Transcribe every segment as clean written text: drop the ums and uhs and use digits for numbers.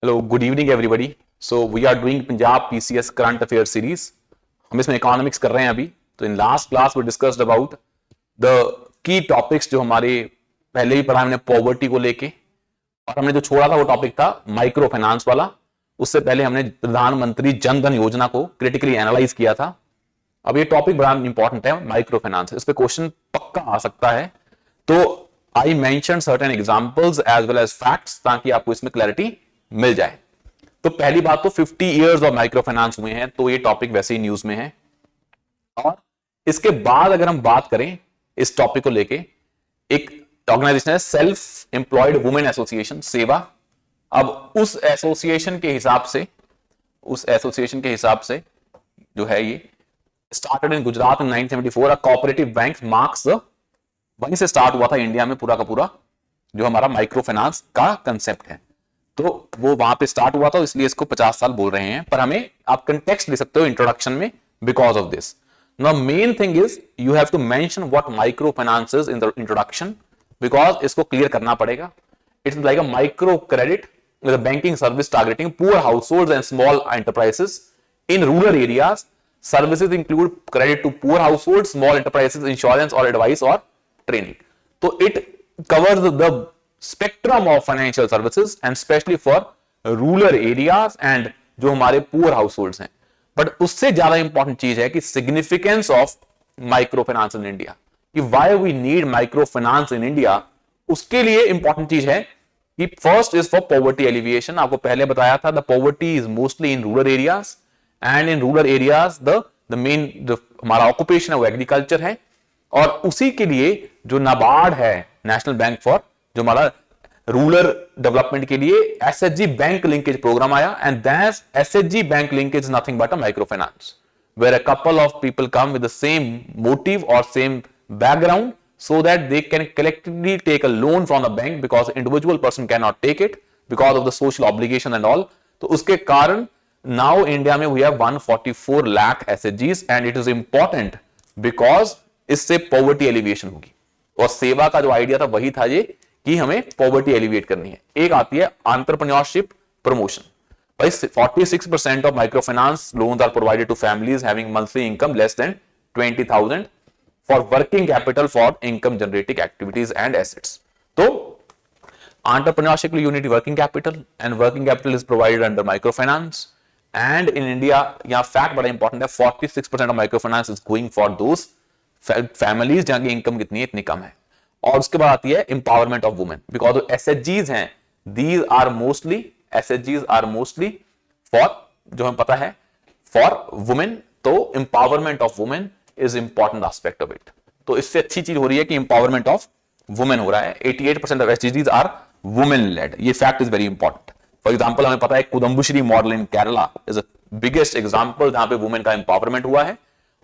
Hello, good evening everybody. So we are doing Punjab PCS current affair series. हम इसमें economics कर रहे हैं अभी। तो in last class we discussed about the key topics जो हमारे पहले ही पढ़ा हमने पॉवर्टी को लेके, और हमने जो छोड़ा था वो टॉपिक था माइक्रो फाइनेंस वाला। उससे पहले हमने प्रधानमंत्री जन धन योजना को क्रिटिकली एनालाइज किया था। अब ये टॉपिक बड़ा इंपॉर्टेंट है, माइक्रो फाइनेंस। इस पे क्वेश्चन पक्का आ सकता है। तो I mention certain examples as well as facts ताकि आपको इसमें क्लैरिटी मिल जाए। तो पहली बात तो 50 इयर्स ऑफ माइक्रो फाइनेंस हुए हैं, तो ये टॉपिक वैसे ही न्यूज में है। और इसके बाद अगर हम बात करें इस टॉपिक को लेके, एक ऑर्गेनाइजेशन है सेल्फ एम्प्लॉयड वुमेन एसोसिएशन, सेवा। अब उस एसोसिएशन के हिसाब से जो है ये started in Gujarat in 1974। Cooperative bank marks, वहीं से स्टार्ट हुआ था इंडिया में पूरा का पूरा जो हमारा माइक्रो फाइनेंस का कंसेप्ट है। तो वो वहां पे स्टार्ट हुआ था, इसलिए इसको 50 साल बोल रहे हैं। पर हमें आप कंटेक्स्ट ले सकते हो इंट्रोडक्शन में because of this. Now main thing is you have to mention what micro finance is in the introduction, because इसको क्लियर करना पड़ेगा। It's like a micro credit with a banking service targeting poor households and small enterprises in rural areas. Services include credit to poor household, small enterprises, insurance और advice और training. तो it covers the spectrum of financial services and especially for rural areas and जो हमारे poor households हैं। But उससे ज्यादा important चीज है कि significance of micro finance in India, कि why we need micro finance in India. उसके लिए इंपॉर्टेंट चीज है कि first is for poverty alleviation. आपको पहले बताया था the poverty is mostly in rural areas, and in rural areas the main जो हमारा ऑक्यूपेशन है वो एग्रीकल्चर है। और उसी के लिए जो नाबार्ड है, नेशनल बैंक फॉर जो हमारा रूरल डेवलपमेंट के लिए एसएचजी बैंक लिंकेज प्रोग्राम आया, and that SHG bank linkage is nothing but a micro finance where a couple of people come with the same motive और same background so that they can collectively take a loan from the bank because individual person cannot take it because of the social obligation and all. तो उसके कारण now India में we have 144 lakh SHGs and it is important because इससे poverty alleviation होगी। और सेवा का जो आइडिया था वही था ये कि हमें पॉवर्टी एलिविएट करनी है। एक आती है एंटरप्रेन्योरशिप प्रमोशन। भाई 46% of micro finance loans are provided to families having monthly income less than 20,000 for working capital for income generating activities and assets. तो entrepreneurship you need working capital and working capital is provided under micro finance. And in India यहां fact बड़ा important है, 46% of micro finance is going for those families जहां की income कितनी है, इतनी कम है। और उसके बाद आती है एम्पावरमेंट ऑफ वुमेन, बिकॉज एसएचजीज हैं, दीज आर मोस्टली एसएचजीज आर मोस्टली फॉर जो हमें पता है फॉर वुमेन। तो empowerment of women is important aspect of it. तो इससे अच्छी चीज हो रही है कि एम्पावरमेंट ऑफ वुमेन हो रहा है। 88% ऑफ एसएचजीज आर वुमेन लेड। ये fact is very important. For example हमें पता है Kudumbashree model in Kerala is a biggest example जहां पे वुमेन का एम्पावरमेंट हुआ है,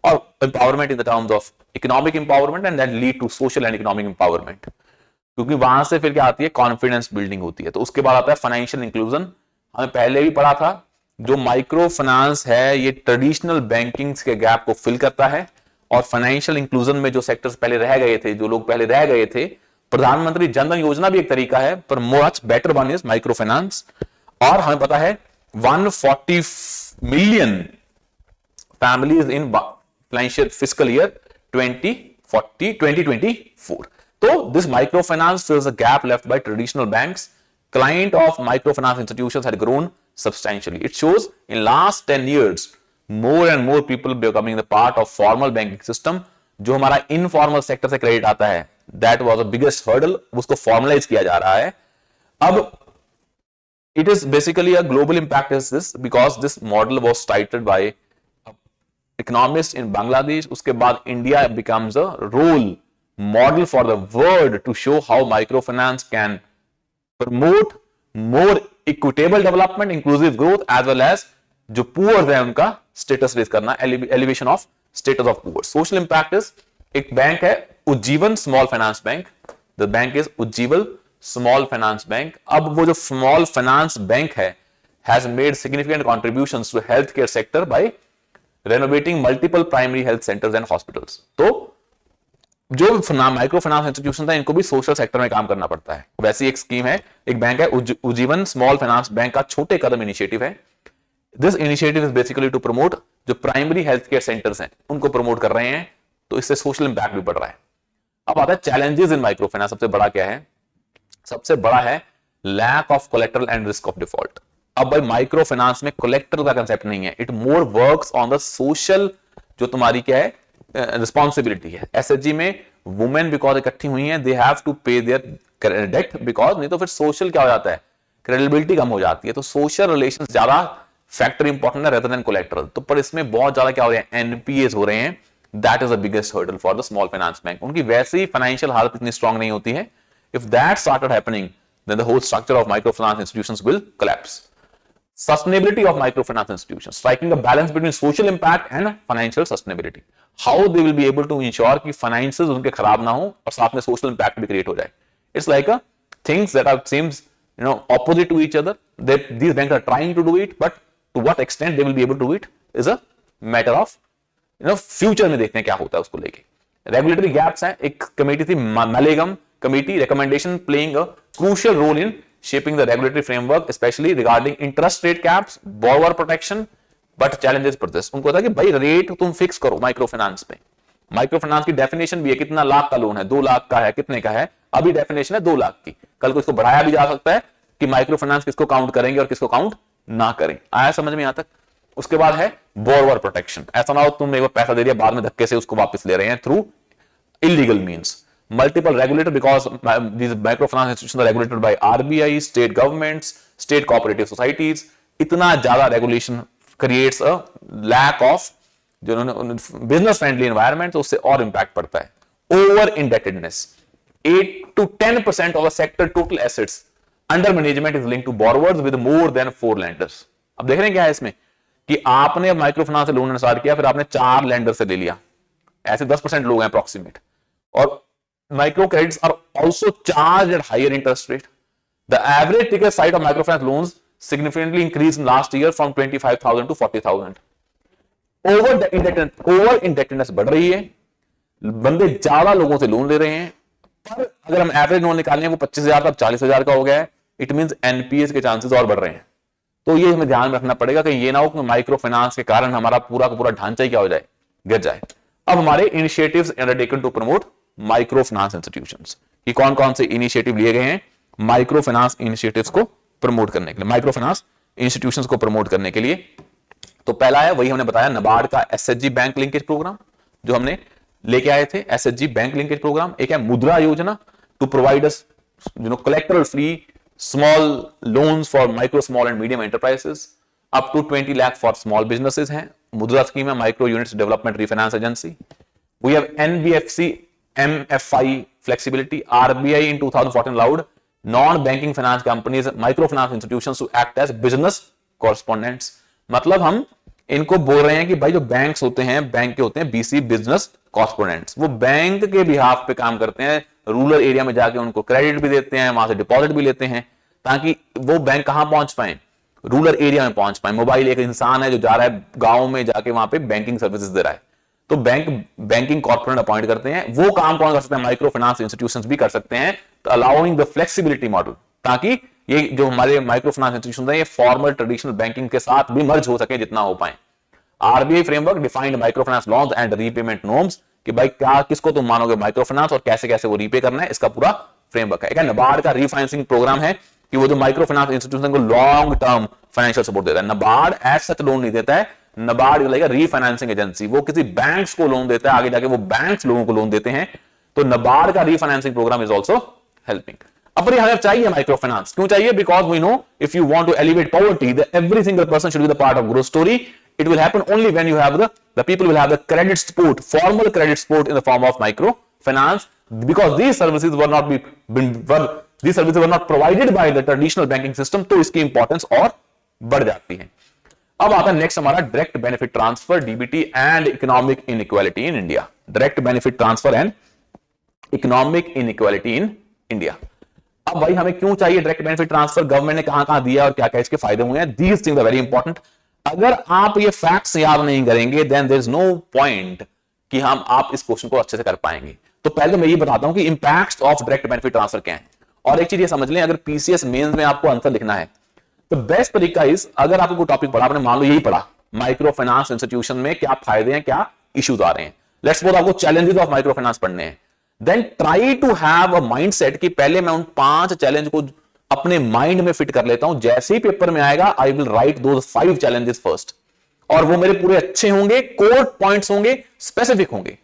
और empowerment in the terms of economic empowerment and then lead to social and economic empowerment। क्योंकि वहां से फिर क्या आती है, कॉन्फिडेंस बिल्डिंग होती है। तो उसके बाद आता है फाइनेंशियल इंक्लूजन। हमें पहले भी पढ़ा था जो माइक्रो फाइनेंस है ये ट्रेडिशनल बैंकिंग के गैप को फिल करता है। और फाइनेंशियल इंक्लूजन में जो सेक्टर्स पहले रह गए थे, जो लोग पहले रह गए थे, प्रधानमंत्री जन धन योजना भी एक तरीका है, पर much better one is micro finance. और हमें पता है 140 million families in financial fiscal year 2024. So this microfinance fills a gap left by traditional banks. Client of microfinance institutions had grown substantially. It shows in last 10 years more and more people becoming the part of formal banking system. जो हमारा informal sector से credit आता है, that was the biggest hurdle, उसको formalize किया जा रहा है। अब it is basically a global impact is this because this model was started by economists in Bangladesh. उसके बाद India becomes a role model for the world to show how microfinance can promote more equitable development, inclusive growth, as well as जो poor है उनका status raise करना, elevation of status of poor. Social impact is एक bank है Ujjivan small finance bank, the bank is Ujjivan small finance bank. अब वो जो small finance bank है has made significant contributions to healthcare sector by renovating multiple primary health centers and hospitals. तो जो micro finance institution है इनको भी सोशल सेक्टर में काम करना पड़ता है। वैसी एक स्कीम है, एक बैंक है उज्जीवन स्मॉल फाइनेंस बैंक का छोटे कदम इनिशिएटिव है। This initiative is basically to promote जो प्राइमरी हेल्थ केयर सेंटर्स हैं उनको प्रमोट कर रहे हैं, तो इससे सोशल इंपैक्ट भी बढ़ रहा है। अब आता है चैलेंजेस इन माइक्रो फाइनेंस। सबसे बड़ा क्या है? सबसे बड़ा है lack of collateral and risk of default. अब भाई माइक्रो फाइनेंस में कोलेक्टरल का कंसेप्ट नहीं है, it more works on the social, जो तुम्हारी क्या है रिस्पॉन्सिबिलिटी है। एसएचजी में वुमेन बिकॉज इकट्ठी हुई हैं, दे हैव टू पे देयर डेट बिकॉज, नहीं तो फिर सोशल क्या हो जाता है, क्रेडिबिलिटी कम हो जाती है। तो सोशल रिलेशंस ज्यादा फैक्टर इंपॉर्टेंट है रेदर देन कोलेक्टरल। तो पर इसमें बहुत ज्यादा क्या हो रहे हैं, एनपीएस हो रहे हैं। That is the biggest hurdle for the small finance bank. उनकी वैसे ही फाइनेंशियल हालत इतनी स्ट्रांग नहीं होती है। If that started happening then the whole structure of micro finance institutions will collapse. Sustainability of microfinance institutions, striking a balance between social impact and financial sustainability. How they will be able to ensure कि finances उनके खराब ना हो और साथ में social impact भी create हो जाए. It's like a things that are seems opposite to each other. That these banks are trying to do it, but to what extent they will be able to do it is a matter of future में देखते हैं क्या होता है उसको लेके. Regulatory gaps हैं. एक कमेटी थी Malagam Committee recommendation playing a crucial role in shaping the regulatory framework, especially regarding interest rate caps, borrower protection, but challenges persist. उनको था कि भाई रेट तुम फिक्स करो माइक्रो फाइनेंस पे। माइक्रो फाइनेंस की डेफिनेशन भी है, कितना लाख का लोन है, 2 लाख का है, कितने का है, अभी डेफिनेशन है 2 लाख की। कल को इसको बढ़ाया भी जा सकता है कि माइक्रो फाइनेंस किसको काउंट करेंगे और किसको काउंट ना करें। आया समझ में यहां तक? उसके बाद है बोरोवर प्रोटेक्शन। ऐसा ना हो तुम एक बार पैसा दे दिया, बाद में धक्के से उसको वापस ले रहे हैं through illegal means. Multiple regulator because these microfinance institutions are regulated by RBI, state governments, state cooperative societies. इतना ज्यादा regulation creates a lack of जो business friendly environment, तो उससे और impact पड़ता है। Over indebtedness, 8 to 10% of the sector total assets under management is linked to borrowers with more than 4 lenders. अब देख रहे हैं क्या है इसमें कि आपने माइक्रो फाइनेंस से लोन इंतजार किया, फिर आपने 4 लेंडर से ले लिया, ऐसे 10% लोग हैं अप्रोक्सीमेट, और micro credits are also charged at higher interest rate. The average ticket size of microfinance loans significantly increased in last year from 25,000 to 40,000. Over indebtedness बढ़ रही है, बंदे ज्यादा लोगों से लोन ले रहे हैं, पर अगर हम एवरेज लोन निकालें वो 25,000 अब 40,000 का हो गया है। इट मींस एनपीएस के चांसेस और बढ़ रहे हैं। तो ये हमें ध्यान रखना पड़ेगा कि ये ना हो कि माइक्रो फाइनेंस के कारण हमारा पूरा का पूरा ढांचा ही क्या हो जाए, गिर जाए। अब हमारे initiatives undertaken to promote micro finance institutions, कि कौन कौन से इनिशिएटिव लिए गए हैं माइक्रो फाइनेंस इनिशिएटिव्स को प्रमोट करने के लिए, माइक्रो फाइनेंस इंस्टीट्यूशंस को प्रमोट करने के लिए। तो पहला है वही हमने बताया नाबार्ड का एसएचजी बैंक लिंकेज प्रोग्राम जो हमने लेके आए थे, एसएचजी बैंक लिंकेज प्रोग्राम। एक है Mudra Yojana to provide us collateral free small loans for micro small and medium enterprises up to 20 lakh for small businesses हैं। मुद्रा स्कीम है micro units development refinance agency. We have NBFC MFI flexibility. RBI in 2014 allowed non-banking finance companies, microfinance institutions to act as business correspondents. मतलब हम इनको बोल रहे हैं कि भाई जो बैंक्स होते हैं, बैंक के होते हैं BC बिजनेस कॉरेस्पोंडेंट्स, वो बैंक के बिहाफ पे काम करते हैं, रूरल एरिया में जाके उनको क्रेडिट भी देते हैं, वहां से डिपॉजिट भी लेते हैं, ताकि वो बैंक कहां पहुंच पाए, रूरल एरिया में पहुंच पाए। मोबाइल एक इंसान है जो जा रहा है गांव में जाके वहां पे बैंकिंग सर्विसेज दे रहा है, तो बैंकिंग कॉर्पोरेट अपॉइंट करते हैं। वो काम कौन कर सकते हैं, माइक्रो फाइनेंस इंस्टीट्यूशंस भी कर सकते हैं। तो अलाउइंग द फ्लेक्सिबिलिटी मॉडल, ताकि ये जो हमारे माइक्रो फाइनेंस इंस्टीट्यूशंस हैं ये फॉर्मल ट्रेडिशनल बैंकिंग के साथ भी मर्ज हो सके जितना हो पाए। RBI framework defined micro finance loans and repayment norms, कि भाई क्या किसको तुम मानोगे माइक्रो फाइनेंस और कैसे कैसे वो रीपे करना है, इसका पूरा फ्रेमवर्क है। एक नाबार्ड का रीफाइनेंसिंग प्रोग्राम है कि वो जो माइक्रो फाइनेंस इंस्टीट्यूशन को लॉन्ग टर्म फाइनेंशियल सपोर्ट देता है। नाबार्ड एज सच लोन नहीं देता है, नाबार्ड लाइक रीफाइनेंसिंग एजेंसी, वो किसी बैंक्स को लोन देता है, आगे जाके वो बैंक्स लोगों को लोन देते हैं। तो नाबार्ड का refinancing programme is also helping. अब अगर चाहिए माइक्रो फाइनेंस, क्यों चाहिए? Because we know if you want to elevate poverty, every single person should be the part of growth story. It will happen only when you have the people will have the credit support, formal credit support in the form of microfinance, because these services were not provided by the traditional banking system. तो इसकी importance और बढ़ जाती है। अब आता है next हमारा direct benefit transfer, DBT and economic inequality in India. Direct benefit transfer and economic inequality in India. अब भाई हमें क्यों चाहिए डायरेक्ट बेनिफिट ट्रांसफर, गवर्नमेंट ने कहां दिया और क्या क्या इसके फायदे हुए हैं, these things are very important. अगर आप ये फैक्ट्स याद नहीं करेंगे then there is no point कि आप इस क्वेश्चन को अच्छे से कर पाएंगे। तो पहले तो मैं ये बताता हूं कि impacts of direct benefit transfer क्या है। और एक चीज ये समझ लें, अगर पीसीएस मेंस में आपको आंसर लिखना है तो बेस्ट तरीका इज, अगर आपको कोई टॉपिक पढ़ा, आपने मान लो यही पढ़ा माइक्रो फाइनेंस इंस्टीट्यूशन में क्या फायदे हैं, क्या इश्यूज आ रहे हैं, लेट्स सपोज आपको चैलेंजेस ऑफ माइक्रो फाइनेंस पढ़ने हैं, then try to have a mindset कि पहले मैं उन 5 चैलेंज को अपने माइंड में फिट कर लेता हूं, जैसे ही पेपर में आएगा I will write those 5 challenges first, और वो मेरे पूरे अच्छे होंगे, कोर पॉइंट्स होंगे, स्पेसिफिक होंगे।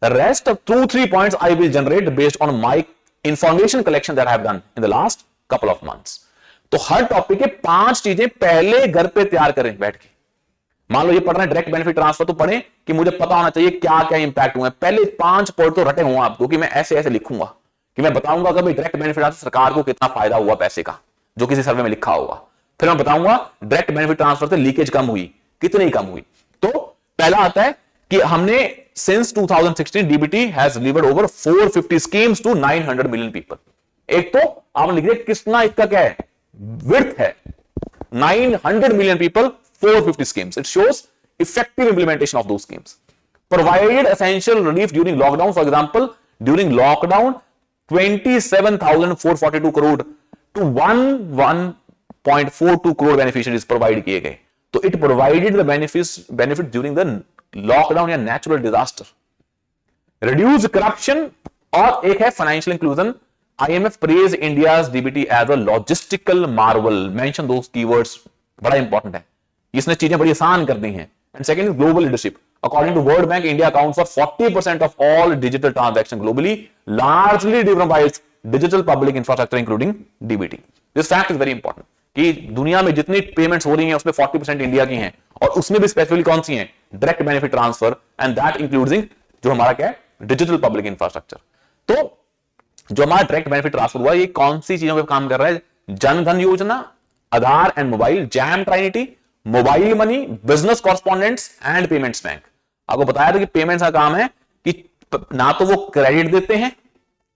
Rest of 2-3 points I will generate based on my information collection that I have done in the last couple of months. तो हर टॉपिक के 5 चीजें पहले घर पे तैयार करें बैठ के। मान लो ये पढ़ रहे हैं डायरेक्ट बेनिफिट ट्रांसफर, तो पढ़ें कि मुझे पता होना चाहिए क्या क्या इंपैक्ट हुए, पहले 5 पॉइंट तो रटे हुए आपको कि मैं ऐसे ऐसे लिखूंगा कि मैं बताऊंगा कि भाई डायरेक्ट बेनिफिट ट्रांसफर सरकार को कितना फायदा हुआ पैसे का, जो किसी सर्वे में लिखा होगा। फिर मैं बताऊंगा डायरेक्ट बेनिफिट ट्रांसफर से लीकेज कम हुई, कितनी कम हुई। तो पहला आता है कि हमने since 2016 DBT has delivered over 450 schemes to 900 million people. एक तो आपने लिख दिया कितना इसका क्या है, विड्थ है, 900 million people, 450 schemes. It shows effective implementation of those schemes. Provided essential relief during lockdown. For example, during lockdown, 27,442 crore to 1.42 crore beneficiaries provide किए गए। तो it provided the benefit during the lockdown या natural disaster. Reduce corruption, और एक है financial inclusion. IMF praised India's DBT as a logistical marvel. Mention those keywords, बड़ा important है, इसने चीजें बड़ी आसान कर दी हैं। And second is global leadership. According to World Bank, India accounts for 40% of all digital transaction globally, largely driven by its digital public infrastructure including DBT. This fact is very important कि दुनिया में जितनी payments हो रही हैं उसमें 40% India की हैं, और उसमें भी स्पेसिफिकली कौन सी हैं, direct benefit transfer, and that including जो हमारा क्या है, डिजिटल पब्लिक इंफ्रास्ट्रक्चर। तो जो हमारा डायरेक्ट बेनिफिट ट्रांसफर हुआ, ये कौन सी चीजों पर काम कर रहा है, Jan Dhan Yojana, Aadhaar and mobile, JAM trinity, mobile money, business correspondents and payments bank. आपको बताया था कि पेमेंट्स का काम है कि ना तो वो क्रेडिट देते हैं,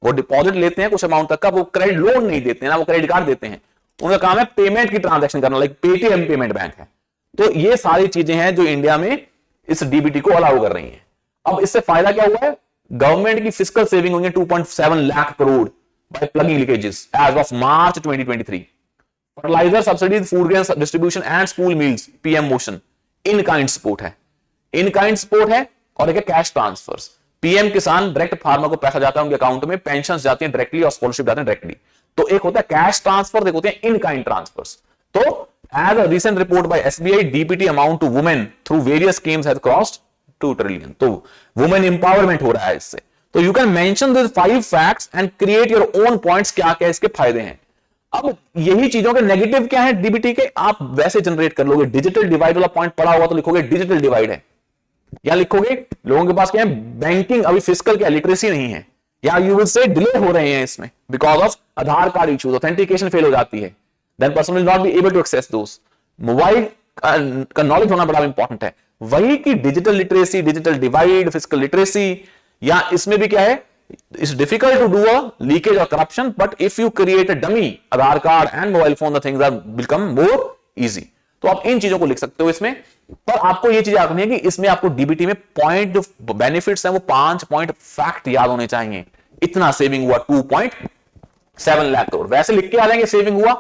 वो डिपॉजिट लेते हैं कुछ अमाउंट तक का, वो क्रेडिट लोन नहीं देते हैं, ना वो क्रेडिट कार्ड देते हैं, उनका काम है पेमेंट की ट्रांजैक्शन करना, लाइक पेटीएम पेमेंट बैंक है। तो ये सारी चीजें हैं जो इंडिया में इस डीबीटी को अलाउ कर रही हैं। अब इससे फायदा क्या हुआ है, गवर्नमेंट की फिस्कल सेविंग हुई है 2.7 lakh crore by plugging leakages as of March 2023। Fertiliser subsidies, food grain distribution and school meals, PM motion, in kind support है, इन काइंड सपोर्ट है। और एक cash transfers, PM Kisan, direct farmer को पैसा जाता है उनके अकाउंट में, पेंशन जाती है डायरेक्टली और स्कॉलरशिप जाते हैं डायरेक्टली। तो एक होता है कैश ट्रांसफर, एक होते हैं इन काइंड ट्रांसफर्स। तो as a recent report by SBI, DBT amount to women through various schemes has crossed 2 trillion. तो वुमेन इंपावरमेंट हो रहा है इससे। तो you can mention this 5 facts and create your own points, क्या क्या इसके फायदे हैं। अब यही चीजों के नेगेटिव क्या है डीबीटी के, आप वैसे जनरेट कर लोगे। डिजिटल डिवाइड वाला पॉइंट पढ़ा होगा तो लिखोगे डिजिटल डिवाइड है, या लिखोगे लोगों के पास क्या है, बैंकिंग अभी फिजिकल क्या लिटरेसी नहीं है, या यू विल से डिले हो रहे हैं इसमें because of Aadhaar card issues, authentication fail हो जाती है, then person will not be able to access those. Mobile का नॉलेज होना बड़ा इंपॉर्टेंट है। वही कि digital literacy, digital divide, physical literacy, या इसमें भी क्या है, it's difficult to do a leakage or corruption, but if you create a dummy Aadhaar card and mobile phone, the things are become more easy. तो आप इन चीजों को लिख सकते हो इसमें, पर आपको ये चीज याद रखनी है कि इसमें आपको डीबीटी में पॉइंट जो बेनिफिट्स हैं वो 5 पॉइंट फैक्ट याद होने चाहिए। इतना सेविंग हुआ 2.7 लाख करोड़, वैसे लिख के आ जाएंगे सेविंग हुआ,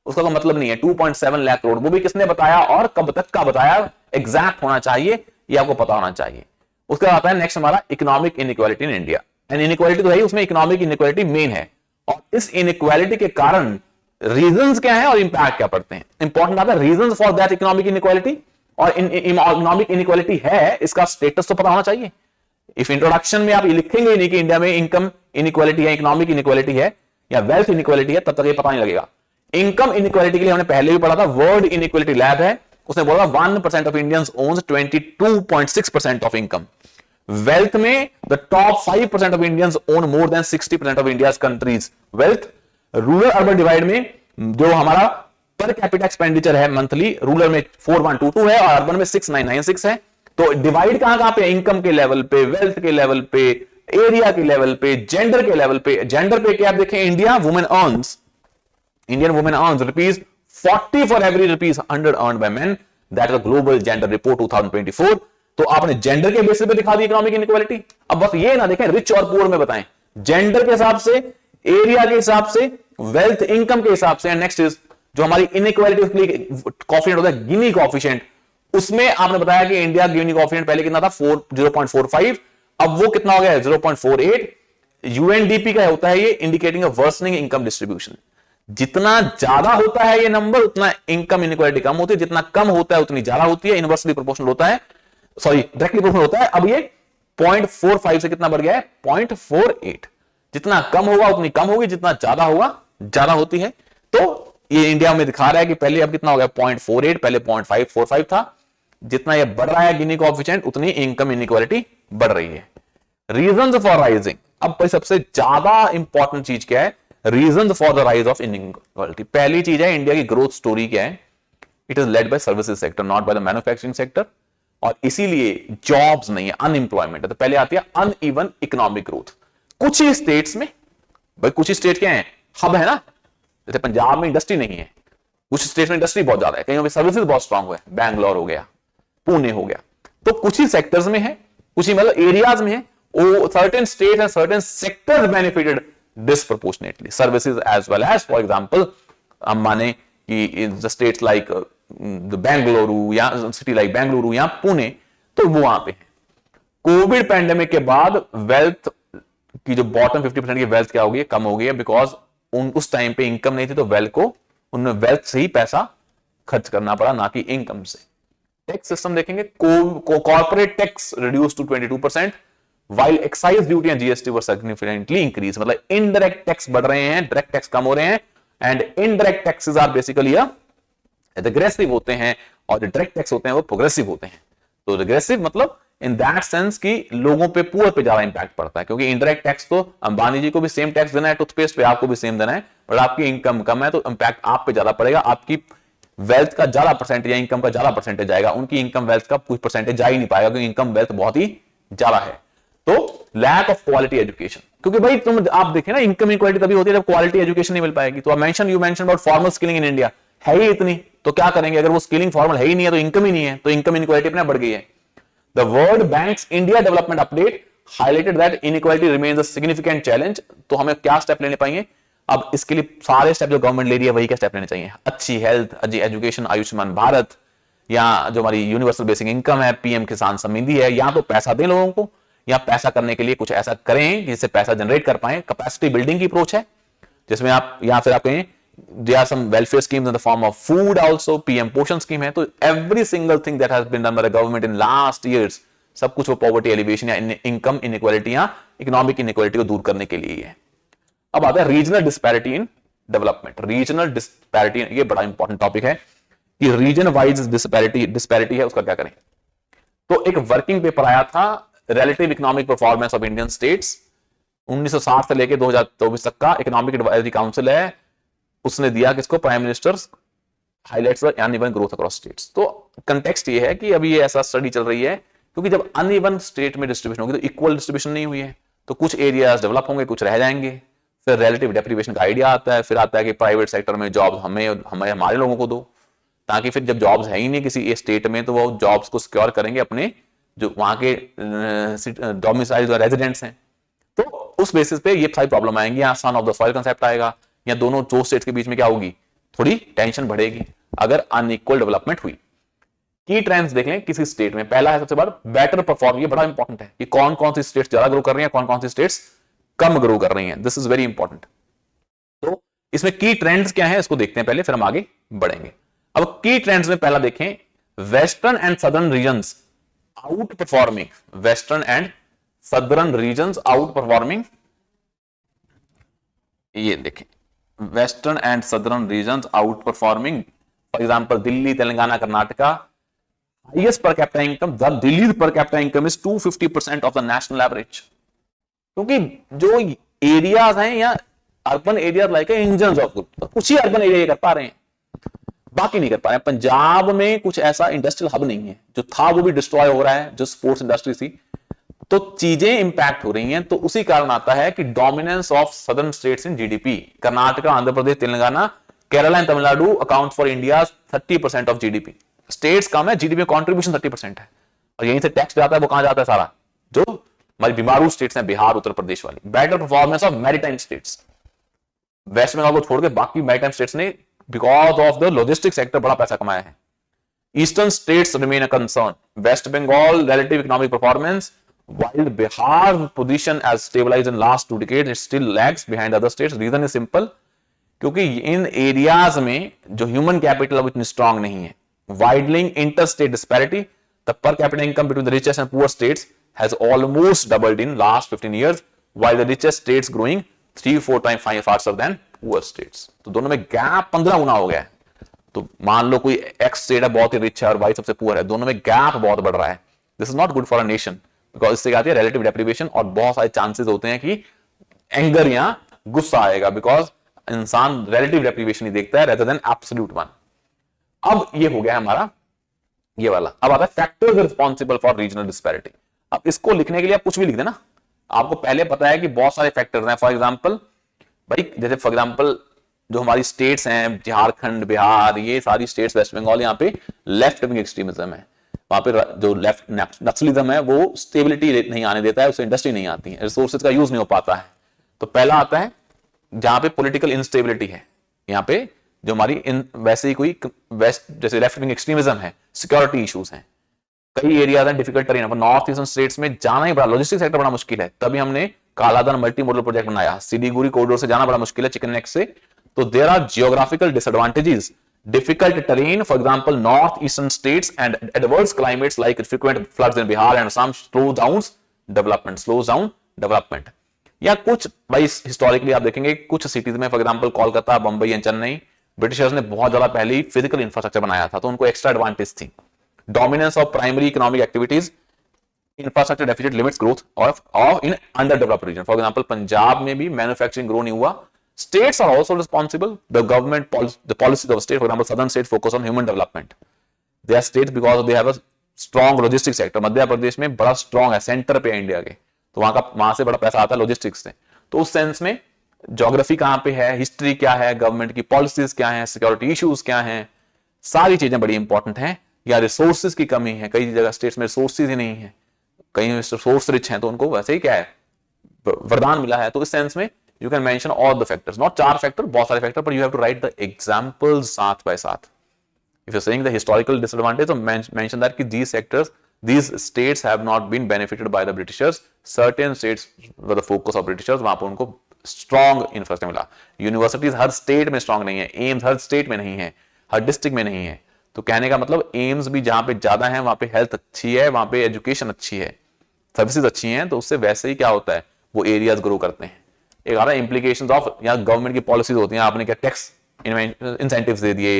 उसका कोई मतलब नहीं है। 2.7 लाख करोड़, वो भी किसने बताया और कब तक का बताया, एग्जैक्ट होना चाहिए, ये आपको पता होना चाहिए। उसके बाद आता है नेक्स्ट हमारा economic inequality in India. And inequality तो है, उसमें इकोनॉमिक इनइक्वालिटी मेन है, और इस इनइक्वालिटी के कारण रीजंस क्या है और इंपैक्ट क्या पड़ते हैं। इंपॉर्टेंट आता है reasons for that economic inequality, और इकोनॉमिक इनइक्वालिटी है इसका स्टेटस तो पता होना चाहिए। इफ इंट्रोडक्शन में आप ये लिखेंगे नहीं कि इंडिया में इनकम इनइक्वालिटी है, इकोनॉमिक इनइक्वालिटी है या वेल्थ इनइक्वालिटी है, तब तक ये पता नहीं लगेगा। इनकम इनइक्वालिटी के लिए हमने पहले भी पढ़ा था, वर्ल्ड इनइक्वालिटी लैब है, उसने बोला 1% of Indians owns 22.6% of income. Wealth में the top 5% of Indians own more than 60% of India's countries wealth. Rural urban divide में जो हमारा पर कैपिटा एक्सपेंडिचर है मंथली, रूरल में 4122 है और अर्बन में 6996 है। तो डिवाइड कहां पे, इनकम के लेवल पे, वेल्थ के लेवल पे, एरिया के लेवल पे, जेंडर के लेवल पे। जेंडर पे क्या आप देखें, Indian women earns ₹40 for every ₹100 earned by men. That is a global gender report 2024. तो आपने जेंडर के बेसिस पे दिखा दी इकोनॉमिक इनइक्वालिटी। अब बस ये ना देखें रिच और पुअर में बताएं, जेंडर के हिसाब से, एरिया के हिसाब से, वेल्थ इंकम के हिसाब से। नेक्स्ट इज जो हमारी इनइक्वालिटी कॉफिशिएंट होता है गिनी कॉफिशिएंट, उसमें आपने बताया कि इंडिया गिनी कॉफिशिएंट पहले कितना था 0.45, अब वो कितना हो गया है 0.48। यूएनडीपी का होता है ये इंडिकेटिंग अ वर्सनिंग इनकम डिस्ट्रीब्यूशन। जितना ज्यादा होता है ये नंबर उतना इनकम इनइक्वालिटी कम होती है, जितना कम होता है उतनी ज्यादा होती है, इनवर्सली प्रोपोर्शनल होता है, सॉरी डायरेक्टली प्रोपोर्शनल होता है। अब ये 0.45 से कितना बढ़ गया है 0.48। जितना कम होगा उतनी कम होगी, जितना ज्यादा होगा ज्यादा होती है। तो ये इंडिया में दिखा रहा है कि पहले अब कितना हो गया 0.48, पहले 0.545 था। जितना ये बढ़ रहा है गिनी कोएफिशिएंट उतनी इनकम इनइक्वालिटी बढ़ रही है। रीजंस फॉर राइजिंग, अब सबसे ज्यादा इंपॉर्टेंट चीज क्या है, reasons for the rise of inequality. पहली चीज है इंडिया की ग्रोथ स्टोरी क्या है, it is led by services sector not by the manufacturing sector, और इसीलिए जॉब्स नहीं है, अनएम्प्लॉयमेंट है। तो पहले आती है अनइवन इकोनॉमिक ग्रोथ। कुछ ही स्टेट्स में, भाई कुछ ही स्टेट क्या है, हब है ना, जैसे पंजाब में इंडस्ट्री नहीं है, कुछ स्टेट में इंडस्ट्री बहुत ज्यादा है, कहीं पे सर्विसेज बहुत स्ट्रांग हुआ है, बैंगलोर हो गया, पुणे हो गया। तो कुछ ही सेक्टर्स में है, कुछ ही मतलब एरियाज में है, certain state and certain sectors benefited disproportionately services as well as, for example हम माने कि द स्टेट्स लाइक बेंगलुरु या सिटी लाइक बेंगलुरु या पुणे, तो वो वहां पे है। कोविड पैंडेमिक के बाद वेल्थ की जो बॉटम 50% की वेल्थ क्या हो गई, कम हो गई है, बिकॉज उस टाइम पे इनकम नहीं थी, तो वेल्थ को उन्हें वेल्थ से ही पैसा खर्च करना पड़ा, ना कि इनकम से। टैक्स सिस्टम देखेंगे, corporate tax reduce to 22%, while excise duty and GST were significantly increased। मतलब इनडायरेक्ट टैक्स बढ़ रहे हैं, डायरेक्ट टैक्स कम हो रहे हैं। And indirect taxes are basically regressive होते हैं, और जो डायरेक्ट टैक्स होते हैं वो प्रोग्रेसिव होते हैं। तो रिग्रेसिव मतलब इन दैट सेंस कि लोगों पे पुअर पे ज्यादा इंपैक्ट पड़ता है, क्योंकि इनडायरेक्ट टैक्स तो अंबानी जी को भी सेम टैक्स देना है टूथपेस्ट पे, आपको भी सेम देना है, बट आपकी इनकम कम है तो इंपैक्ट आप पे ज्यादा पड़ेगा। आपकी वेल्थ का ज्यादा परसेंटेज या इनकम का ज्यादा परसेंटेज आएगा, उनकी इनकम वेल्थ का कुछ परसेंटेज जा ही नहीं पाएगा, क्योंकि इनकम वेल्थ बहुत ही ज्यादा है। तो लैक ऑफ क्वालिटी एजुकेशन, क्योंकि भाई तुम आप देखें ना, इनकम इक्वालिटी तभी होती है जब क्वालिटी एजुकेशन नहीं मिल पाएगी। तो you mention about formal skilling in India, है ही इतनी, तो क्या करेंगे, अगर वो स्किलिंग फॉर्मल है ही नहीं है तो इनकम ही नहीं है, तो इनकम इनइक्वालिटी अपने बढ़ गई है। The world banks India development update highlighted that inequality remains a significant challenge. तो हमें क्या स्टेप लेने पाएंगे, अब इसके लिए सारे स्टेप जो गवर्नमेंट ले रही है वही क्या स्टेप लेने चाहिए, अच्छी हेल्थ, अच्छी एजुकेशन, आयुष्मान भारत, या जो हमारी यूनिवर्सल बेसिक इनकम है, पीएम किसान समृद्धि है, या तो पैसा दें लोगों को, या पैसा करने के लिए कुछ ऐसा करें जिससे पैसा जनरेट कर पाए। कैपेसिटी बिल्डिंग की अप्रोच है, जिसमें आप, या फिर आप कहें there are some welfare schemes in the form of food also, PM पोषण स्कीम है। तो every single thing that has been done by the government in last years, सब कुछ वो पॉवर्टी एलिवेशन या इनकम इनइक्वालिटी या इकोनॉमिक इनइक्वालिटी को दूर करने के लिए है। अब आता है regional disparity in development. Regional disparity, ये बड़ा इंपॉर्टेंट टॉपिक है कि रीजन वाइज डिस्पैरिटी है, उसका क्या करें। तो एक वर्किंग पेपर आया था, relative economic performance of Indian states, 1960 से लेकर 2024 तक का इकोनॉमिक एडवाइजरी काउंसिल है, उसने दिया किसको, prime minister highlights the uneven growth across states. तो कंटेक्स्ट ये है कि अभी ये ऐसा स्टडी चल रही है, क्योंकि जब अनइवन स्टेट में डिस्ट्रीब्यूशन होगी तो इक्वल डिस्ट्रीब्यूशन नहीं हुई है, तो कुछ एरियाज डेवलप होंगे, कुछ रह जाएंगे। फिर रिलेटिव डेप्रिवेशन का आइडिया आता है, फिर आता है कि प्राइवेट सेक्टर में जॉब हमारे लोगों को दो, ताकि फिर जब जॉब्स है ही नहीं किसी स्टेट में तो वो जॉब्स को सिक्योर करेंगे अपने जो वहां के डोमिसाइल रेजिडेंट्स हैं। तो उस बेसिस पे ये सारी प्रॉब्लम आएंगी, यहाँ son of the soil concept आएगा, या दोनों जो स्टेट्स के बीच में क्या होगी, थोड़ी टेंशन बढ़ेगी अगर अनइक्वल डेवलपमेंट हुई। की ट्रेंड्स देख लें किसी स्टेट में, पहला है सबसे बड़ा बेटर परफॉर्म, ये बड़ा इंपॉर्टेंट है कि कौन कौन सी स्टेट्स ज्यादा ग्रो कर रही हैं, कौन कौन सी स्टेट्स कम ग्रो कर रही हैं, दिस इज वेरी इंपॉर्टेंट। तो इसमें की ट्रेंड्स क्या है इसको देखते हैं पहले, फिर हम आगे बढ़ेंगे। अब की ट्रेंड्स में पहला देखें, western and southern regions outperforming, western and southern regions outperforming. ये देखें, western and southern regions outperforming, for example Delhi, Telangana, Karnataka, highest per capita income, the Delhi per capita income is 250% of the national average. क्योंकि जो areas हैं या urban area like engine of growth, कुछ ही urban area कर पा रहे हैं, बाकी नहीं कर पा रहे हैं। पंजाब में कुछ ऐसा इंडस्ट्रियल हब नहीं है, जो था वो भी डिस्ट्रॉय हो रहा है, जो स्पोर्ट्स इंडस्ट्री थी, तो चीजें इंपैक्ट हो रही हैं। तो उसी कारण आता है कि dominance of southern states in GDP, Karnataka, Andhra Pradesh, Telangana, Kerala and Tamil Nadu account for India 30% of GDP. States कम है, जीडीपी कंट्रीब्यूशन 30% है। और यहीं से टैक्स जाता है वो कहां जाता है सारा, जो हमारी बीमारू स्टेट्स हैं, बिहार उत्तर प्रदेश वाली। Better performance of maritime states, West Bengal को छोड़ के बाकी मैरीटाइम स्टेट्स ने because of the logistic sector बड़ा पैसा कमाया है। Eastern states remain a concern, West Bengal relative economic performance, while Bihar position as stabilized in last 2 decades, it still lags behind other states. Reason is simple, क्योंकि इन areas में जो human capital है वो इतनी स्ट्रांग नहीं है। वाइडनिंग इंटरस्टेट डिस्पैरिटी, द पर capita income between the richest and poor states has almost doubled in last 15 years, while the richest states growing 3-4 times faster than poor states. तो दोनों में gap 15 गुना हो गया है। तो मान लो कोई एक्स स्टेट है बहुत ही रिच है और वाई सबसे पुअर है, दोनों में गैप बहुत बढ़ रहा है। This is not good for a nation, because इससे क्या आती है रिलेटिव डेप्रिवेशन, और बहुत सारे चांसेस होते हैं कि एंगर या गुस्सा आएगा, बिकॉज इंसान रिलेटिव डेप्रिवेशन ही देखता है रेदर देन एब्सोल्यूट वन। अब ये हो गया हमारा ये वाला। अब आता है factors responsible for regional disparity. अब इसको लिखने के लिए आप कुछ भी लिख देना, आपको पहले पता है कि बहुत सारे फैक्टर्स हैं। फॉर एग्जांपल भाई, जैसे फॉर एग्जांपल जो हमारी स्टेट्स हैं झारखंड, बिहार, ये सारी स्टेट्स, वेस्ट बंगाल, यहाँ पे लेफ्ट विंग एक्सट्रीमिज्म है। वहां पे जो लेफ्ट नक्सलिज्म है वो स्टेबिलिटी नहीं आने देता है, उससे इंडस्ट्री नहीं आती है, रिसोर्सेज का यूज नहीं हो पाता है। तो पहला आता है जहां पे पॉलिटिकल इंस्टेबिलिटी है, यहाँ पे जो हमारी वैसे ही कोई वेस्ट जैसे लेफ्ट विंग एक्सट्रीमिज्म है, सिक्योरिटी इश्यूज हैं, कई एरियाज हैं difficult terrain, north eastern states में जाना ही बड़ा, लॉजिस्टिक सेक्टर बड़ा मुश्किल है। तभी हमने कालाधन मल्टी मॉडल प्रोजेक्ट बनाया। सिलीगुड़ी कॉरिडोर से जाना बड़ा मुश्किल है चिकन नेक से, तो there are geographical disadvantages, difficult terrain, for example northeastern states, and adverse climates like frequent floods in Bihar and Assam slows down development. या कुछ भाई हिस्टोरिकली आप देखेंगे कुछ सिटीज में, for example Kolkata, Bombay and Chennai, Britishers ने बहुत ज्यादा पहले ही फिजिकल इंफ्रास्ट्रक्चर बनाया था, तो उनको एक्स्ट्रा एडवांटेज थी। Dominance of primary economic activities, infrastructure deficit limits growth of in underdeveloped region. For example Punjab में भी मैन्युफैक्चरिंग ग्रो नहीं हुआ। States are also responsible. The policies of a state, for example, southern states focus on human development. They are states because they have a strong logistics sector. Madhya Pradesh में बड़ा strong है, centre पे है India के, तो वहां से बड़ा पैसा आता है लॉजिस्टिक्स से। तो उस सेंस में ज्योग्राफी कहाँ पे है, हिस्ट्री क्या है, गवर्नमेंट की पॉलिसीज क्या है, सिक्योरिटी इश्यूज क्या है, सारी चीजें बड़ी इंपॉर्टेंट हैं। या रिसोर्सेज की कमी है, कई जगह स्टेट्स में रिसोर्सेज ही नहीं है, कई रिसोर्स रिच हैं तो उनको वैसे ही क्या है वरदान मिला है। तो इस सेंस में you can mention all the factors, not 4 factor, बहुत सारे factor, but you have to write the examples साथ by साथ. If you're saying the historical disadvantage, so mention that कि these sectors, these states have not been benefited by the Britishers. Certain states were the focus of Britishers, वहां पर उनको strong infrastructure मिला। Universities हर state में strong नहीं है, AIIMS हर state में नहीं है, हर district में नहीं है। तो कहने का मतलब एम्स भी जहां पे ज्यादा है वहां पे हेल्थ अच्छी है, वहां पे एजुकेशन अच्छी है, सर्विसेज अच्छी हैं, तो उससे वैसे ही क्या होता है वो एरियाज ग्रो करते हैं। एक आ रहा है इंप्लीकेशंस ऑफ, या गवर्नमेंट की पॉलिसीज होती हैं, आपने क्या टैक्स इंसेंटिव्स दे दिए,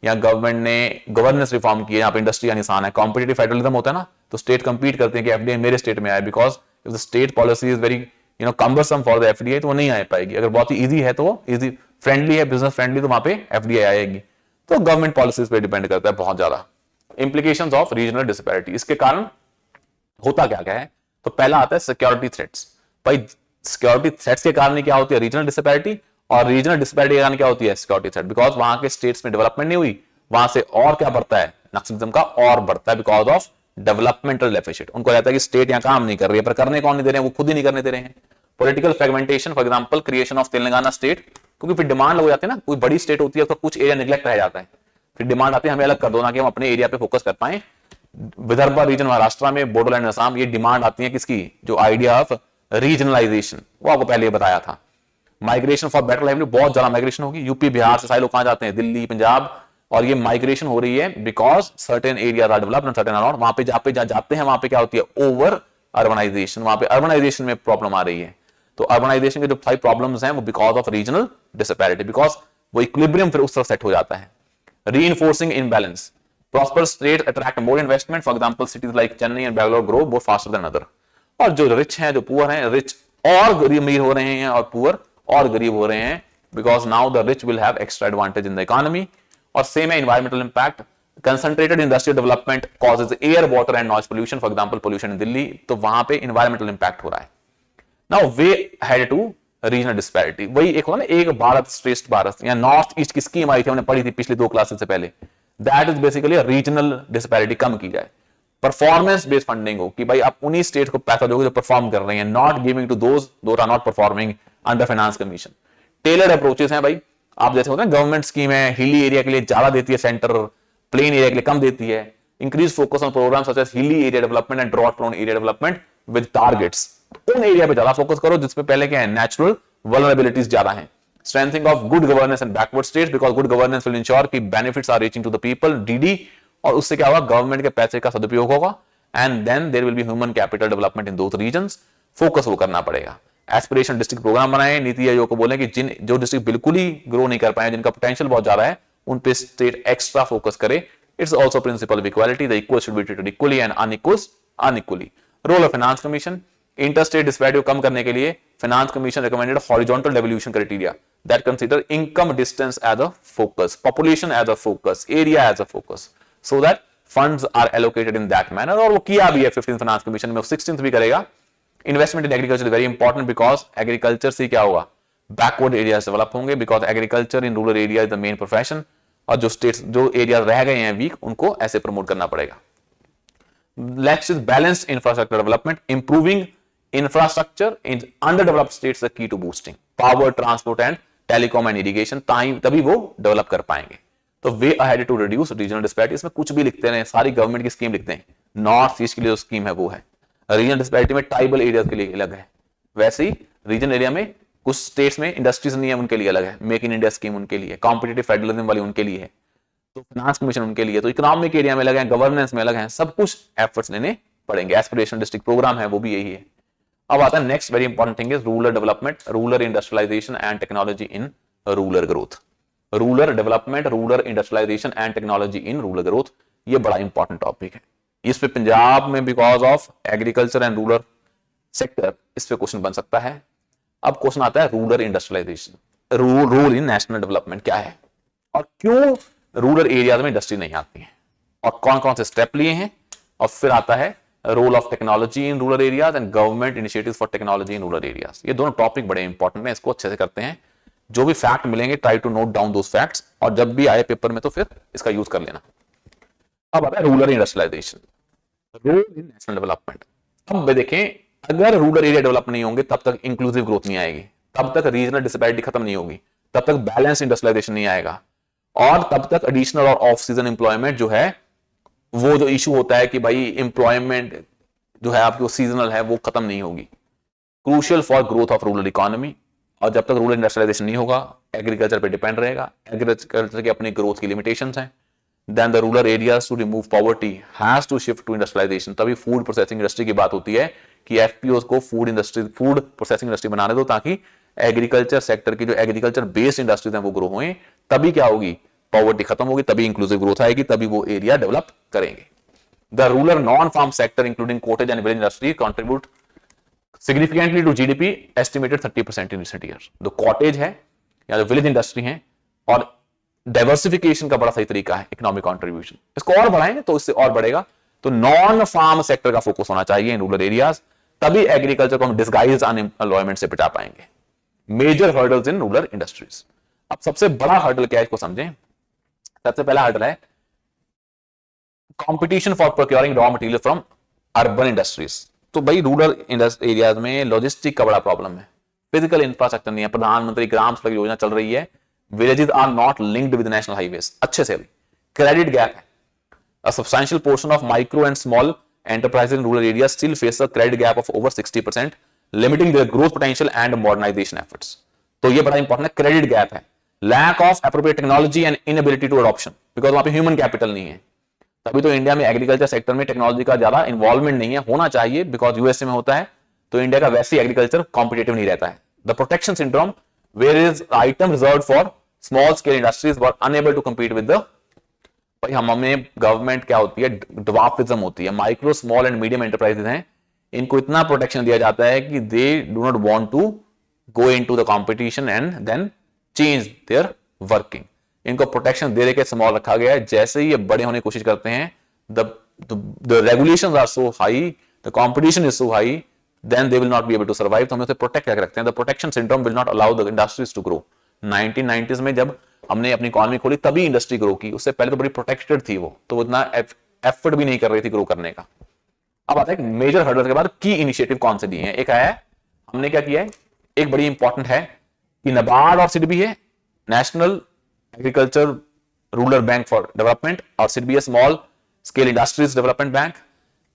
या गवर्नमेंट ने गवर्नेंस रिफॉर्म किए, यहाँ पे इंडस्ट्री का निशान है, कॉम्पिटिटिव फेडरलिज्म होता है ना, तो स्टेट कंपीट करते हैं कि एफडीआई मेरे स्टेट में आए, because if the state policy is very cumbersome for the FDI, तो वो नहीं आ पाएगी। अगर बहुत ही ईजी है तो ईजी फ्रेंडली है, बिजनेस फ्रेंडली, तो वहां पे एफडीआई आएगी। तो गवर्नमेंट पॉलिसीज पे डिपेंड करता है बहुत ज्यादा। इंप्लीकेशंस ऑफ रीजनल डिस्पैरिटी, इसके कारण होता क्या क्या है, तो पहला आता है सिक्योरिटी थ्रेट्स। भाई सिक्योरिटी थ्रेट्स के कारण क्या होती है रीजनल डिस्पैरिटी, और रीजनल डिस्पैरिटी के कारण क्या होती है सिक्योरिटी थ्रेट, बिकॉज वहां के स्टेट्स में डेवलपमेंट नहीं हुई, वहां से और क्या बढ़ता है नक्सलिज्म का और बढ़ता है, बिकॉज ऑफ डेवलपमेंटल डेफिसिट। उनको रहता है कि स्टेट यहाँ काम नहीं कर रही है, पर करने कौन नहीं दे रहे हैं, वो खुद ही नहीं करने दे रहे हैं। Political fragmentation, for example creation of Telangana state, क्योंकि फिर डिमांड हो जाती है ना, कोई बड़ी स्टेट होती है उसका कुछ एरिया निगलेक्ट रह जाता है, फिर डिमांड आती है हमें अलग कर दो ना कि हम अपने एरिया पे फोकस कर पाए। विदर्भ रीजन महाराष्ट्र में, बोडोलैंड असम, ये डिमांड आती है किसकी, जो आइडिया ऑफ रीजनलाइजेशन, वो आपको पहले बताया था। माइग्रेशन फॉर बेटर लाइवलीहुड, बहुत ज्यादा माइग्रेशन होगी, यूपी बिहार से सारे लोग कहां जाते हैं, दिल्ली पंजाब, और ये माइग्रेशन हो रही है because certain areas are developed and certain are not. वहां पे जहां जाते हैं वहां पे क्या होती है ओवर अर्बनाइजेशन, वहां पे अर्बनाइजेशन में प्रॉब्लम आ रही है। तो अर्बनाइजेशन के जो 5 प्रॉब्लम्स हैं वो बिकॉज ऑफ रीजनल डिसपैरिटी, बिकॉज वो इक्विलिब्रियम फिर उस तरफ सेट हो जाता है। Reinforcing imbalance, prosperous states attract more investment, for example cities like Chennai and Bangalore grow more faster than other। और जो रिच हैं, जो पुअर हैं, रिच और अमीर हो रहे हैं और पुअर और गरीब हो रहे हैं, because now the rich will have extra advantage in the economy. और सेम है environmental impact, concentrated industrial development causes air water and noise pollution, for example pollution in Delhi, तो वहां पे एनवायरमेंटल इंपैक्ट हो रहा है। Now we head to regional disparity, वही एक होता ना एक भारत श्रेष्ठ भारत, या नॉर्थ ईस्ट की स्कीम आई थी, हमने पढ़ी थी पिछली 2 क्लासेस से पहले, that is basically regional disparity कम की जाए। परफॉर्मेंस बेस्ड फंडिंग हो कि भाई आप उन्हीं स्टेट को पैसा दोगे जो परफॉर्म कर रहे हैं, not giving to those are not performing under finance commission. Tailored approaches हैं भाई, आप जैसे होता है गवर्नमेंट स्कीम है, हिली एरिया के लिए ज्यादा देती है सेंटर, प्लेन एरिया के लिए कम देती है। Increase focus on program such as hilly area development and drought prone area development with targets. उन एरिया पे ज्यादा फोकस करो जिसमें पहले क्या है, नेचुरल वल्नरेबिलिटीज ज्यादा है। Strengthening of good governance and backward states because good governance will ensure कि benefits are reaching to the people, DD, और उससे क्या होगा, गवर्नमेंट के पैसे का सदुपयोग होगा, and then there will be human capital development in those regions. Focus वो करना पड़ेगा। एस्पिरेशन डिस्ट्रिक्ट प्रोग्राम बनाए, नीति आयोग को बोले कि जो डिस्ट्रिक्ट बिल्कुल ही ग्रो नहीं कर पाए, जिनका पोटेंशियल बहुत ज्यादा है, उन पे स्टेट एक्स्ट्रा फोकस करे। It's also principle of equality, the equal should be treated equally and unequals unequally. Role of finance commission, interstate disparity को कम करने के लिए finance commission recommended horizontal devolution criteria that consider income distance as a focus, population as a focus, area as a focus, so that funds are allocated in that manner. और वो किया भी है 15th फाइनेंस कमीशन में, 16th भी करेगा। Investment in agriculture very important because agriculture से क्या होगा, बैकवर्ड एरियाज डेवलप होंगे, because agriculture in rural area is the main profession, और जो स्टेट्स जो एरिया रह गए हैं वीक, उनको ऐसे प्रमोट करना पड़ेगा। Next is balanced infrastructure development, improving infrastructure in underdeveloped states the key to boosting power, transport and telecom and irrigation, तभी वो डेवलप कर पाएंगे। तो way ahead to reduce regional disparity, इसमें कुछ भी लिखते हैं, सारी गवर्नमेंट की स्कीम लिखते हैं, नॉर्थ ईस्ट के लिए जो स्कीम है वो है। रीजनल डिस्पैरिटी में ट्राइबल एरियाज के लिए अलग है, वैसे ही रीजन एरिया में कुछ स्टेट्स में इंडस्ट्रीज नहीं है, उनके लिए अलग है, मेक इन इंडिया स्कीम उनके लिए, कॉम्पिटिटिव फेडरलिज्म वाली उनके लिए है, तो फाइनेंस कमीशन उनके लिए, तो इकोनॉमिक एरिया में अलग है, गवर्नेंस में अलग है, सब कुछ एफर्ट्स लेने पड़ेंगे। एस्पिरेशनल डिस्ट्रिक्ट प्रोग्राम है वो भी यही है। अब आता है next very important thing is rural development, rural industrialization and technology in rural growth. Rural development, rural industrialization and technology in rural growth, ये बड़ा इंपॉर्टेंट टॉपिक है। इस पे पंजाब में because of agriculture and rural sector इस पे question बन सकता है। अब क्वेश्चन आता है रूरल इंडस्ट्रियलाइजेशन, रूरल इन नेशनल डेवलपमेंट क्या है, और क्यों रूरल एरियाज में इंडस्ट्री नहीं आती है, और कौन कौन से स्टेप लिए हैं, और फिर आता है role of technology in rural areas and government initiative for technology in rural areas. ये दोनों टॉपिक बड़े इंपॉर्टेंट हैं, इसको अच्छे से करते हैं। जो भी फैक्ट मिलेंगे try to note down those facts, और जब भी आए पेपर में तो फिर इसका यूज कर लेना। अब आता है रूरल इंडस्ट्रियलाइजेशन, रूरल इन नेशनल डेवलपमेंट। अब देखें, अगर रूरल एरिया डेवलप नहीं होंगे तब तक इंक्लूसिव ग्रोथ नहीं आएगी, तब तक रीजनल डिस्पैरिटी खत्म नहीं होगी, तब तक बैलेंस इंडस्ट्रियलाइजेशन नहीं आएगा, और तब तक एडिशनल और ऑफ सीजन एम्प्लॉयमेंट जो है, वो जो इशू होता है कि भाई एम्प्लॉयमेंट जो है आपकी सीजनल है, वो खत्म नहीं होगी। Crucial for growth of rural economy, और जब तक रूरल इंडस्ट्रियलाइजेशन नहीं होगा, एग्रीकल्चर पे डिपेंड रहेगा, एग्रीकल्चर की अपनी ग्रोथ की लिमिटेशंस हैं। Then the rural areas to remove poverty has to shift to industrialization. तभी फूड प्रोसेसिंग इंडस्ट्री की बात होती है कि एफपीओ को food industry, food processing industry बनाने दो, ताकि एग्रीकल्चर सेक्टर की जो एग्रीकल्चर बेस्ड इंडस्ट्रीज हैं वो ग्रो हों, तभी क्या होगी, पॉवर्टी खत्म होगी, तभी इंक्लूसिव ग्रोथ आएगी, तभी वो एरिया डेवलप करेंगे। The rural non farm sector including cottage and village industry contribute significantly to GDP, estimated 30% in recent years। जो कॉटेज है या जो विलेज इंडस्ट्री है, और डाइवर्सिफिकेशन का बड़ा सही तरीका है इकोनॉमिक कंट्रीब्यूशन, इसको और बढ़ाएंगे तो इससे और बढ़ेगा। तो नॉन फार्म सेक्टर का फोकस होना चाहिए इन रूरल एरियाज, तभी एग्रीकल्चर को हम डिस्गाइज अनएम्प्लॉयमेंट से बचा पाएंगे। Major hurdles in rural industries. अब सबसे बड़ा हर्डल क्या है, इसको समझें। सबसे पहला हर्डल है competition for procuring raw material from urban industries. तो भाई रूरल एरियाज में लॉजिस्टिक का बड़ा प्रॉब्लम है, फिजिकल इंफ्रास्ट्रक्चर नहीं है। प्रधानमंत्री ग्राम सड़क योजना चल रही है, villages are not linked with national highways अच्छे से। क्रेडिट गैप है, a substantial portion of micro and small enterprises in rural area still face a credit gap of over 60%, limiting their growth potential and modernization efforts. तो ये बड़ा important है, credit gap है, lack of appropriate technology and inability to adoption, because वहां पे human capital नहीं है। तभी तो इंडिया में एग्रीकल्चर सेक्टर में टेक्नोलॉजी का ज्यादा इन्वॉल्वमेंट नहीं है, होना चाहिए, बिकॉज यूएसए में होता है, तो इंडिया का वैसे एग्रीकल्चर कॉम्पिटेटिव नहीं रहता है। The protection syndrome, where is item reserved for small scale industries were unable to compete with the, भाई हमें गवर्नमेंट क्या होती है, ड्वार्फिज्म होती है, micro small and medium enterprises हैं, इनको इतना प्रोटेक्शन दिया जाता है कि they do not want to go into the competition and then change their working. इनको प्रोटेक्शन दे के स्मॉल रखा गया है, जैसे ही ये बड़े होने की कोशिश करते हैं, the regulations are so high, the competition is so high, then they will not be able to survive. तो हमें उसे प्रोटेक्ट करके रखते हैं। The protection syndrome will not allow the industries to grow. 1990s में जब हमने अपनी इकोनॉमी खोली तभी इंडस्ट्री ग्रो की, उससे पहले तो बड़ी प्रोटेक्टेड थी वो, तो इतना एफर्ट भी नहीं कर रही थी ग्रो करने का। अब आता है मेजर हर्डल के बाद की इनिशिएटिव कौन से दिए हैं। एक आया है, हमने क्या किया है, एक बड़ी इंपॉर्टेंट है कि नाबार्ड और सिडबी है, national agriculture rural bank for development, और SIDBI small scale industries development bank,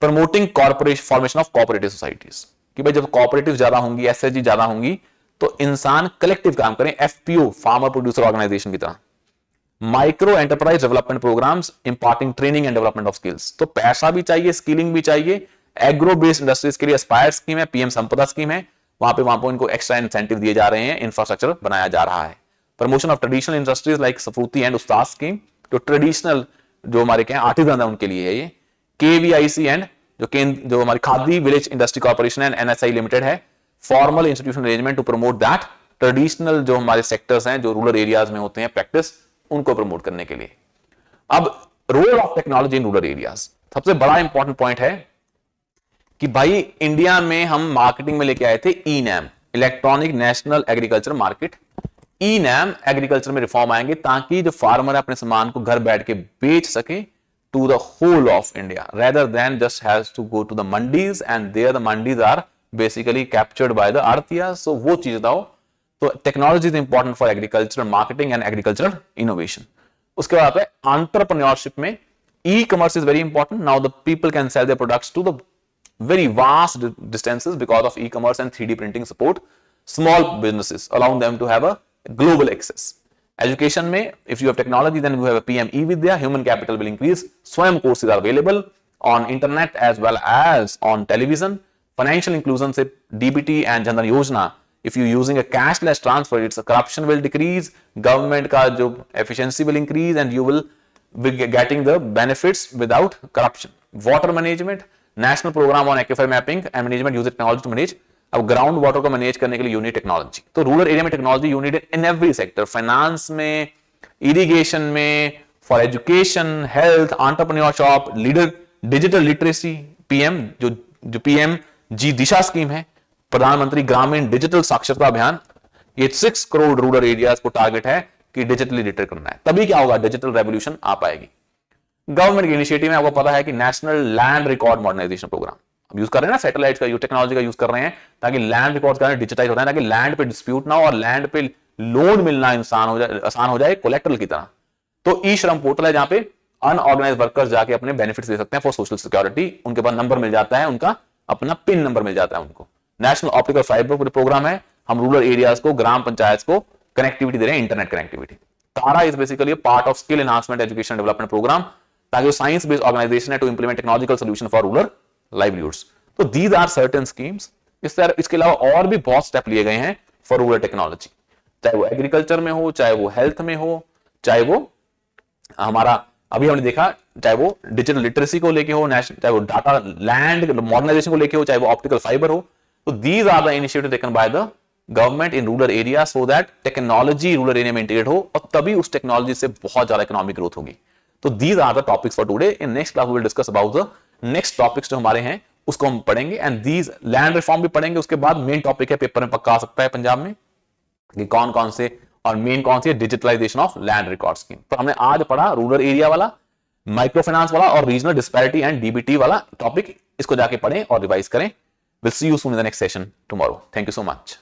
promoting corporation formation of cooperative societies, कि भाई जब कोऑपरेटिव ज्यादा होंगी, एसएचजी ज्यादा होंगी, तो इंसान कलेक्टिव काम करें, एफपीओ फार्मर प्रोड्यूसर ऑर्गेनाइजेशन की तरह। Micro enterprise development programs imparting training and development of skills, तो पैसा भी चाहिए, स्किलिंग भी चाहिए। एग्रो बेस्ड इंडस्ट्रीज के लिए एस्पायर स्कीम है, पीएम संपदा स्कीम है, वहां पे इनको एक्स्ट्रा इंसेंटिव दिए जा रहे हैं, इंफ्रास्ट्रक्चर बनाया जा रहा है। Promotion of traditional industries like SFURTI and USTTAD scheme, जो ट्रेडिशनल जो हमारे क्या आर्टिजन है उनके लिए है ये। केवीआईसी एंड जो हमारी Khadi village industry corporation and NSI limited है, formal institution arrangement to promote that traditional जो हमारे सेक्टर्स हैं जो रूरल एरियाज में होते हैं प्रैक्टिस, उनको प्रमोट करने के लिए। अब role of technology in rural areas, सबसे बड़ा इंपॉर्टेंट पॉइंट है कि भाई इंडिया में हम मार्केटिंग में लेके आए थे eNAM, electronic national agriculture market. ENAM agriculture में रिफॉर्म आएंगे ताकि जो फार्मर है अपने सामान को घर बैठ के बेच सके to the whole of India, rather than just has to go to the mandis and there the mandis are basically captured by the arhtiya. so वो चीज दाओ, तो technology is important for agriculture marketing and agriculture innovation. उसके बाद है entrepreneurship में e commerce is very important. Now the people can sell their products to the very vast distances because of e-commerce and 3D printing support small businesses, allowing them to have a global access. Education में if you have technology then you have a PM e-Vidya, human capital will increase. Swayam courses are available on internet as well as on television. Financial inclusion से DBT and Jan Dhan Yojana, if you using a cashless transfer, its corruption will decrease, government का जो efficiency will increase and you will be getting the benefits without corruption. Water management, national program on aquifer mapping and management use technology to manage. अब ground water को manage करने के लिए unit technology, तो rural area में technology unit in every sector, finance में, irrigation में, for education, health, entrepreneurship, leader digital literacy. PM जो पीएम जी दिशा स्कीम है, प्रधानमंत्री ग्रामीण डिजिटल साक्षरता अभियान, ये 6 करोड़ रूरल एरियाज को टारगेट है कि डिजिटली लिटरेट करना है, तभी क्या होगा, डिजिटल रेवोल्यूशन आ पाएगी। गवर्नमेंट की इनिशिएटिव में आपको पता है कि national land record modernization program हम यूज कर रहे हैं ना, सैटेलाइट का टेक्नोलॉजी का यूज कर रहे हैं ताकि लैंड रिकॉर्ड का डिजिटाइज होता है, ताकि लैंड पे डिस्प्यूट ना हो और लैंड पे लोन मिलना आसान हो जाए कोलेक्टरल की तरह। तो ई श्रम पोर्टल है जहां पे अनऑर्गेनाइज वर्कर्स जाके अपने बेनिफिट्स ले सकते हैं फॉर सोशल सिक्योरिटी, उनके पास नंबर मिल जाता है, उनका अपना पिन नंबर मिल जाता है उनको। नेशनल ऑप्टिकल फाइबर प्रोग्राम है, हम रूरल एरियाज को, ग्राम पंचायत को कनेक्टिविटी दे रहे हैं, internet connectivity. TARA is basically part of skill enhancement education development program, ताकि साइंस बेस्ड ऑर्गेनाइजेशन है to implement technological solution for rural livelihoods. तो दीज आर सर्टेन स्कीम्स। इसके अलावा और भी बहुत स्टेप लिए गए हैं फॉर रूरल टेक्नोलॉजी, चाहे वो एग्रीकल्चर में हो, चाहे वो हेल्थ में हो, चाहे वो हमारा अभी हमने देखा, चाहे वो डिजिटल लिटरेसी को लेके हो, चाहे वो डाटा लैंड मॉडर्नाइजेशन को लेके हो, चाहे वो ऑप्टिकल फाइबर हो। तो these are the initiative taken by the government in rural area so that technology rural area में इंटीग्रेट हो और तभी उस टेक्नोलॉजी से बहुत ज्यादा इकोनॉमिक ग्रोथ होगी। तो these are the topics for today. In next class we will discuss about the next topics जो हमारे हैं उसको हम पढ़ेंगे एंड दीज लैंड रिफॉर्म भी पढ़ेंगे। उसके बाद मेन टॉपिक है, पेपर में पक्का आ सकता है पंजाब में, कि कौन कौन से और मेन कौन सी है, digitalization of land record scheme. तो हमने आज पढ़ा रूरल एरिया वाला, माइक्रो फाइनेंस वाला और रीजनल डिस्पैरिटी एंड डीबीटी वाला टॉपिक। इसको जाके पढ़ें और रिवाइज करें। Will see you soon in the next session tomorrow. Thank you so much.